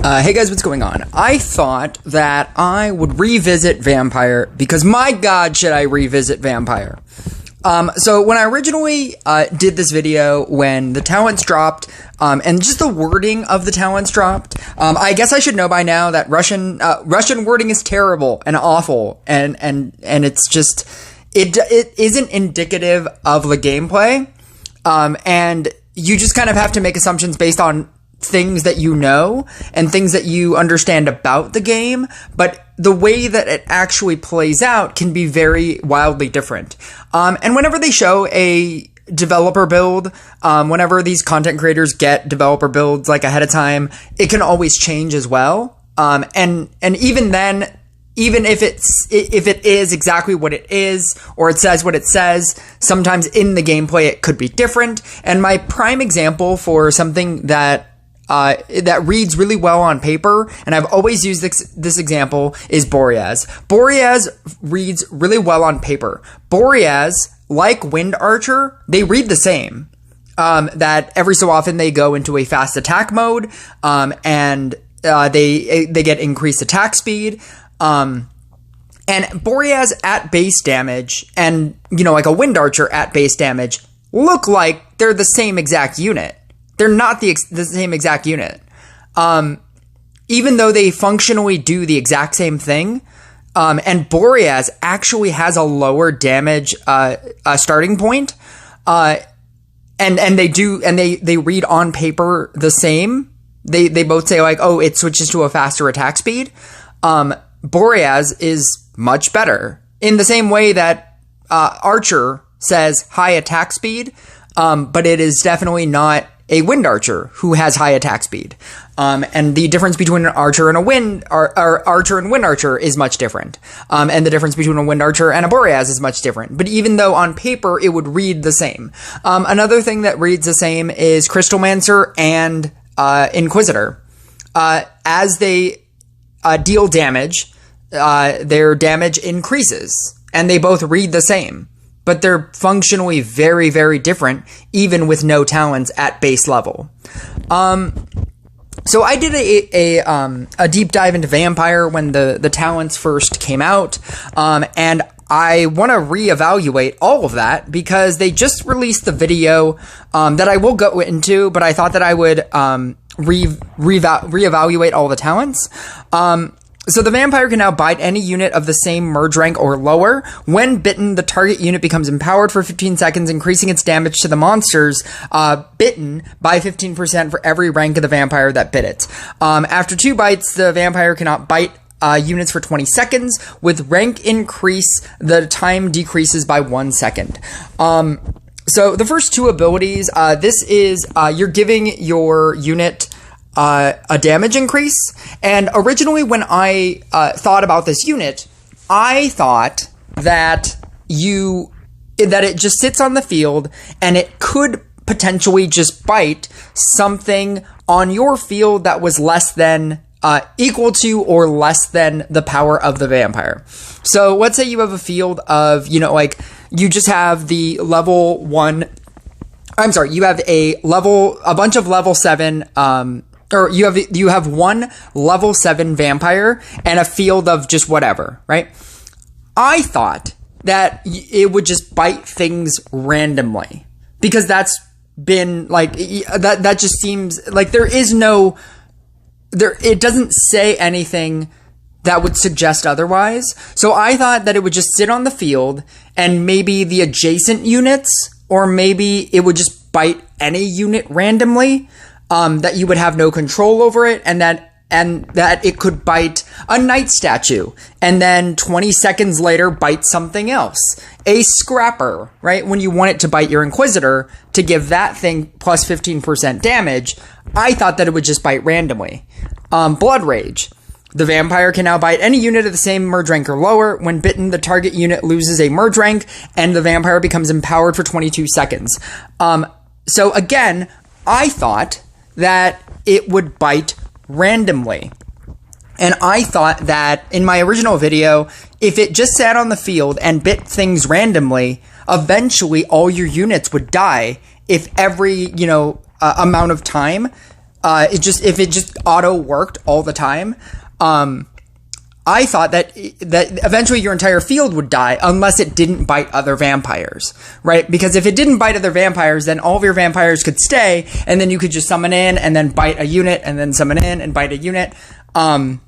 Hey guys, what's going on? I thought that I would revisit Vampire because my god, should I revisit Vampire? So when I originally did this video, when the talents dropped, and just the wording of the talents dropped, I guess I should know by now that Russian wording is terrible and awful, and it's just it isn't indicative of the gameplay, and you just kind of have to make assumptions based on things that you know and things that you understand about the game, but the way that it actually plays out can be very wildly different. And whenever they show a developer build, whenever these content creators get developer builds like ahead of time, it can always change as well. And even then, even if it is exactly what it is, or it says what it says, sometimes in the gameplay it could be different. And my prime example for something that reads really well on paper, and I've always used this example, is Boreas. Boreas reads really well on paper. Boreas, like Wind Archer, they read the same. That every so often they go into a fast attack mode, and they get increased attack speed. And Boreas at base damage, and like a Wind Archer at base damage, look like they're the same exact unit. They're not the same exact unit. Even though they functionally do the exact same thing, and Boreas actually has a lower damage starting point, and they read on paper the same. They both say like, oh, it switches to a faster attack speed. Boreas is much better in the same way that Archer says high attack speed, but it is definitely not a Wind Archer who has high attack speed. And the difference between an Archer and a Wind Archer is much different. And the difference between a Wind Archer and a Boreas is much different. But even though on paper it would read the same. Another thing that reads the same is Crystalmancer and Inquisitor. As they deal damage, their damage increases, and they both read the same. But they're functionally very, very different, even with no talents at base level. So I did a deep dive into Vampire when the talents first came out, and I want to reevaluate all of that because they just released the video that I will go into, but I thought that I would reevaluate all the talents. So the Vampire can now bite any unit of the same merge rank or lower. When bitten, the target unit becomes empowered for 15 seconds, increasing its damage to the monsters bitten by 15% for every rank of the Vampire that bit it. After 2 bites, the Vampire cannot bite units for 20 seconds. With rank increase, the time decreases by 1 second. So the first 2 abilities, this is you're giving your unit a damage increase. And originally when I thought about this unit, I thought that it just sits on the field and it could potentially just bite something on your field that was less than equal to or less than the power of the Vampire. So let's say you have a field of, you just have the level 1, I'm sorry, you have a bunch of level 7, or you have one level 7 Vampire and a field of just whatever, right? I thought that it would just bite things randomly because that's been like that just seems like it doesn't say anything that would suggest otherwise. So I thought that it would just sit on the field and maybe the adjacent units, or maybe it would just bite any unit randomly. That you would have no control over it, and that it could bite a knight statue, and then 20 seconds later bite something else. A scrapper, right? When you want it to bite your Inquisitor to give that thing plus 15% damage, I thought that it would just bite randomly. Blood Rage. The Vampire can now bite any unit of the same merge rank or lower. When bitten, the target unit loses a merge rank, and the Vampire becomes empowered for 22 seconds. So again, I thought that it would bite randomly. And I thought that in my original video, if it just sat on the field and bit things randomly, eventually all your units would die if every, amount of time if it just auto worked all the time, I thought that eventually your entire field would die unless it didn't bite other vampires, right? Because if it didn't bite other vampires, then all of your vampires could stay, and then you could just summon in and then bite a unit, and then summon in and bite a unit. And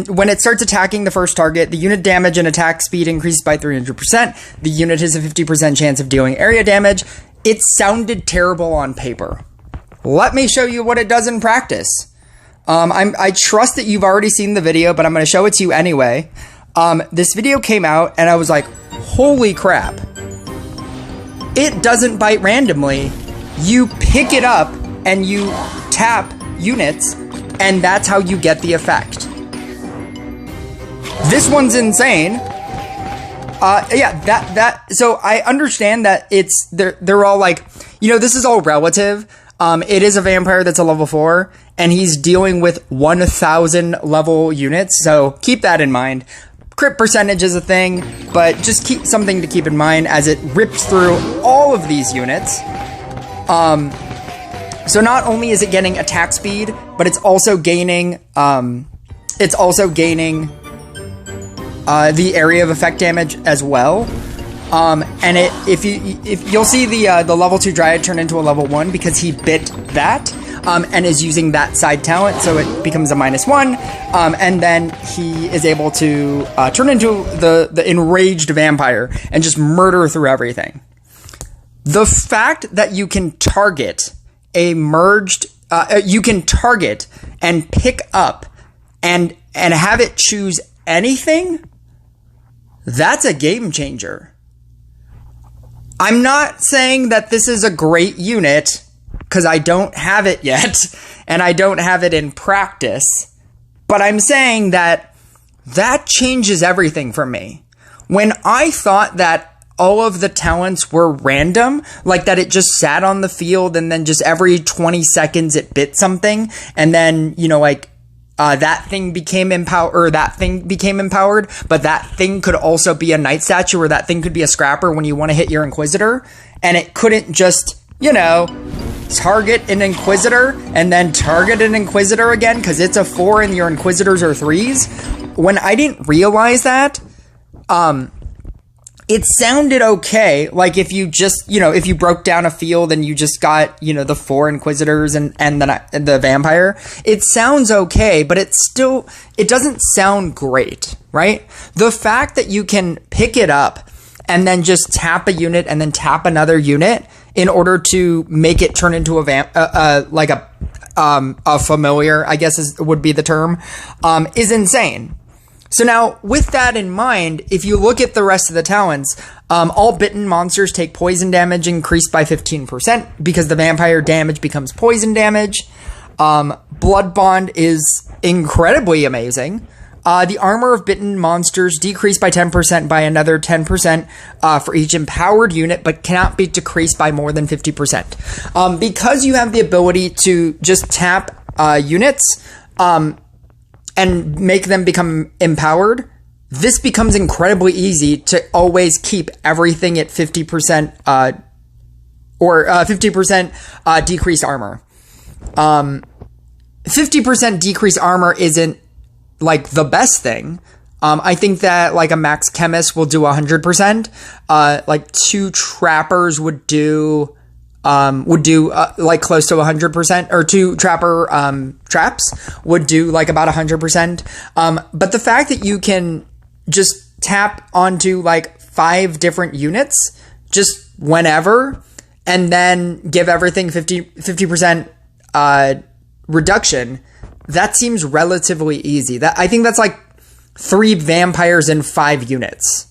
when it starts attacking the first target, the unit damage and attack speed increases by 300%. The unit has a 50% chance of dealing area damage. It sounded terrible on paper. Let me show you what it does in practice. I trust that you've already seen the video, but I'm going to show it to you anyway. This video came out, and I was like, holy crap. It doesn't bite randomly. You pick it up, and you tap units, and that's how you get the effect. This one's insane. So I understand that they're all like, this is all relative. It is a vampire that's a level 4, and he's dealing with 1,000 level units, so keep that in mind. Crit percentage is a thing, but just keep something to keep in mind as it rips through all of these units. So not only is it getting attack speed, but it's also gaining, the area of effect damage as well. And if you'll see the level 2 Dryad turn into a level 1 because he bit that, and is using that side talent, so it becomes a -1, and then he is able to turn into the enraged vampire and just murder through everything. The fact that you can target a merged, you can target and pick up and have it choose anything, that's a game changer. I'm not saying that this is a great unit, because I don't have it yet, and I don't have it in practice, but I'm saying that changes everything for me. When I thought that all of the talents were random, like that it just sat on the field and then just every 20 seconds it bit something, and then, that thing became empowered, but that thing could also be a Knight statue, or that thing could be a scrapper when you want to hit your Inquisitor, and it couldn't just, target an Inquisitor and then target an Inquisitor again because it's a 4 and your Inquisitors are 3s. When I didn't realize that, it sounded okay. Like if you just, if you broke down a field and you just got, the 4 Inquisitors and the vampire, it sounds okay, but it doesn't sound great, right? The fact that you can pick it up and then just tap a unit and then tap another unit in order to make it turn into a familiar, I guess would be the term, is insane. So now, with that in mind, if you look at the rest of the talents, all bitten monsters take poison damage increased by 15% because the vampire damage becomes poison damage. Blood Bond is incredibly amazing. The armor of bitten monsters decreased by 10% by another 10% for each empowered unit, but cannot be decreased by more than 50%. Because you have the ability to just tap units, and make them become empowered, this becomes incredibly easy to always keep everything at 50% or 50% decreased armor. 50% decreased armor isn't like the best thing. I think that like a max chemist will do 100%. Like 2 trappers would do like close to 100%, or 2 trapper traps would do like about 100%. But the fact that you can just tap onto like 5 different units just whenever, and then give everything 50% reduction, that seems relatively easy. I think that's like 3 vampires in 5 units.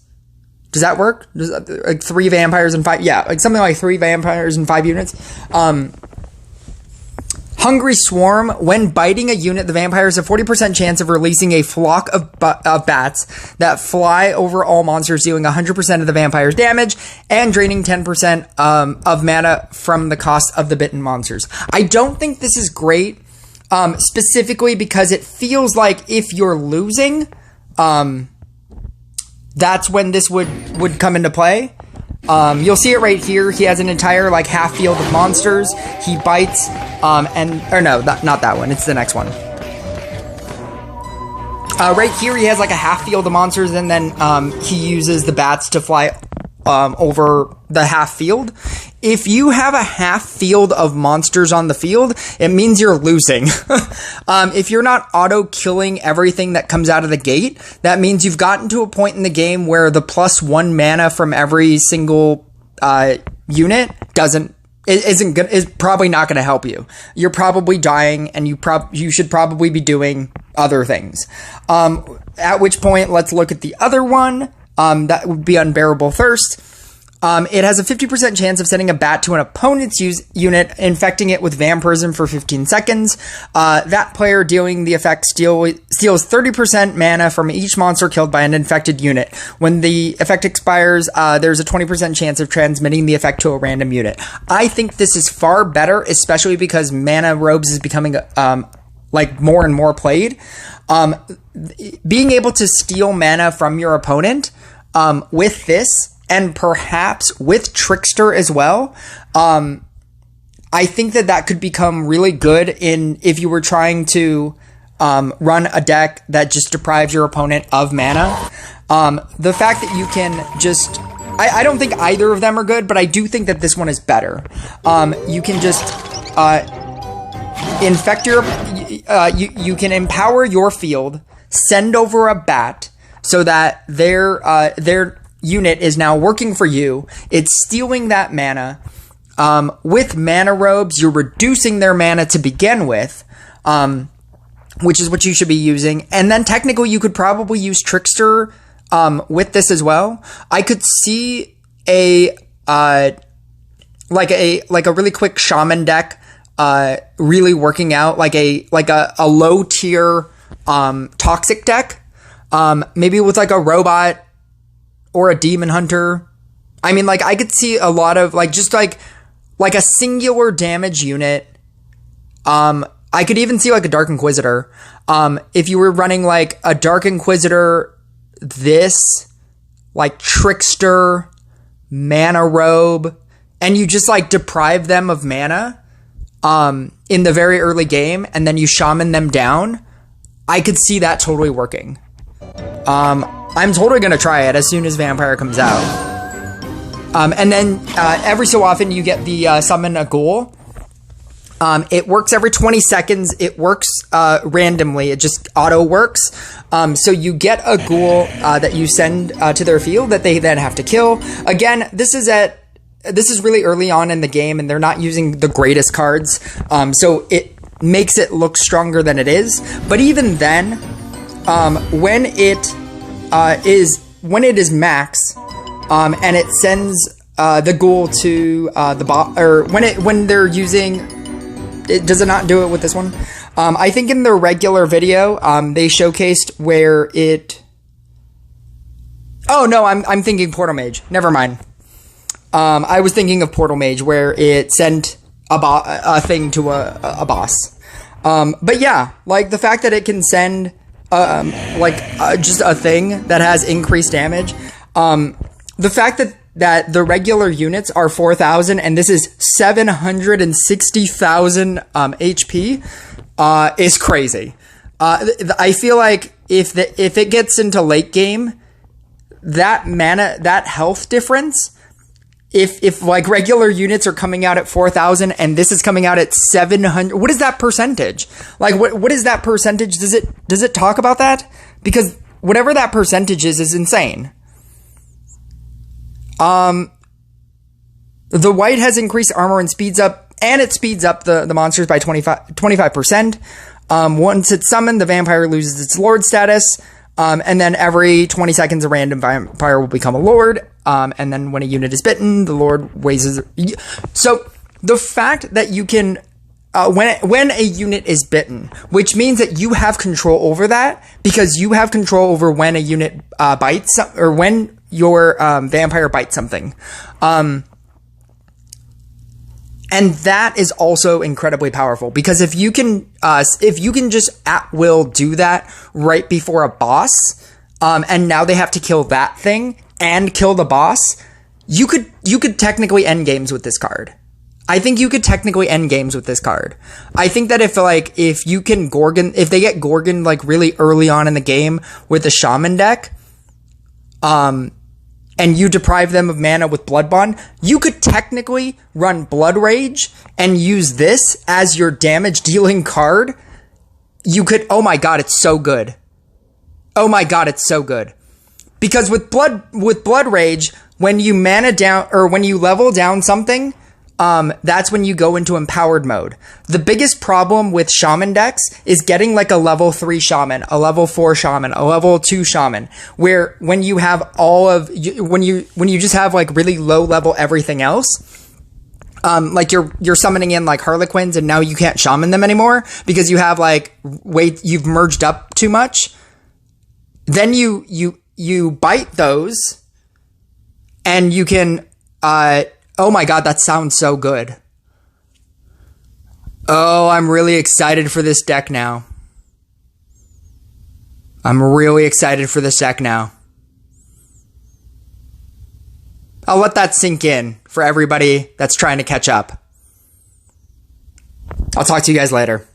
Does that work? Like 3 vampires and 5? Yeah, like something like 3 vampires and 5 units. Hungry Swarm. When biting a unit, the vampire has a 40% chance of releasing a flock of bats that fly over all monsters, dealing 100% of the vampire's damage and draining 10% of mana from the cost of the bitten monsters. I don't think this is great, specifically because it feels like if you're losing, that's when this would come into play. You'll see it right here. He has an entire like half field of monsters. He bites, Or no, not that one. It's the next one. Right here, he has like a half field of monsters, and then he uses the bats to fly over the half field. If you have a half field of monsters on the field, it means you're losing. If you're not auto-killing everything that comes out of the gate, that means you've gotten to a point in the game where the +1 mana from every single unit is probably not going to help you. You're probably dying, and you should probably be doing other things. At which point, let's look at the other one. That would be Unbearable Thirst. It has a 50% chance of sending a bat to an opponent's unit, infecting it with vampirism for 15 seconds. That player dealing the effect steals 30% mana from each monster killed by an infected unit. When the effect expires, there's a 20% chance of transmitting the effect to a random unit. I think this is far better, especially because Mana Robes is becoming like more and more played. Being able to steal mana from your opponent with this, and perhaps with Trickster as well, I think that could become really good if you were trying to run a deck that just deprives your opponent of mana. The fact that you can just... I don't think either of them are good, but I do think that this one is better. You can just infect your... you can empower your field, send over a bat, so that their unit is now working for you. It's stealing that mana. With Mana Robes, you're reducing their mana to begin with, which is what you should be using. And then technically you could probably use Trickster with this as well. I could see a really quick Shaman deck really working out, like a low tier Toxic deck, maybe with like a robot or a Demon Hunter. I mean, like, I could see a lot of, like, just, like a singular damage unit. I could even see, like, a Dark Inquisitor. If you were running, like, a Dark Inquisitor, like, Trickster, Mana Robe, and you just, like, deprive them of mana, in the very early game, and then you shaman them down, I could see that totally working. I'm totally going to try it as soon as Vampire comes out. And then every so often you get the Summon a Ghoul. It works every 20 seconds. It works randomly. It just auto works. So you get a Ghoul that you send to their field that they then have to kill. Again, this is really early on in the game, and they're not using the greatest cards. So it makes it look stronger than it is. But even then, when it is max, and it sends the Ghoul to the bot, or when they're using it, does it not do it with this one? I think in their regular video, they showcased where it. Oh no, I'm thinking Portal Mage. Never mind. I was thinking of Portal Mage, where it sent a thing to a boss. But yeah, like the fact that it can send just a thing that has increased damage. The fact that the regular units are 4,000 and this is 760,000 HP is crazy. I feel like if it gets into late game, that health difference, if like regular units are coming out at 4,000 and this is coming out at 700, what is that percentage? Like what is that percentage? Does it talk about that? Because whatever that percentage is insane. The white has increased armor and speeds up the monsters by 25%. Once it's summoned, the vampire loses its lord status. And then every 20 seconds, a random vampire will become a lord. And then when a unit is bitten, the lord raises. So the fact that you can, when a unit is bitten, which means that you have control over that, because you have control over when a unit bites, or when your vampire bites something. And that is also incredibly powerful, because if you can just at will do that right before a boss, and now they have to kill that thing and kill the boss, you could technically end games with this card. I think you could technically end games with this card. I think that if you can Gorgon, if they get Gorgon like really early on in the game with the Shaman deck, and you deprive them of mana with Blood Bond, you could technically run Blood Rage and use this as your damage dealing card. You could, oh my god, it's so good. Oh my god, it's so good. Because with Blood Rage, when you mana down, or when you level down something, that's when you go into empowered mode. The biggest problem with shaman decks is getting like a level 3 shaman, a level 4 shaman, a level 2 shaman, where when you have when you just have like really low level everything else, like you're summoning in like Harlequins and now you can't shaman them anymore because you have like, you've merged up too much. Then you bite those and you can, oh my god, that sounds so good. Oh, I'm really excited for this deck now. I'm really excited for this deck now. I'll let that sink in for everybody that's trying to catch up. I'll talk to you guys later.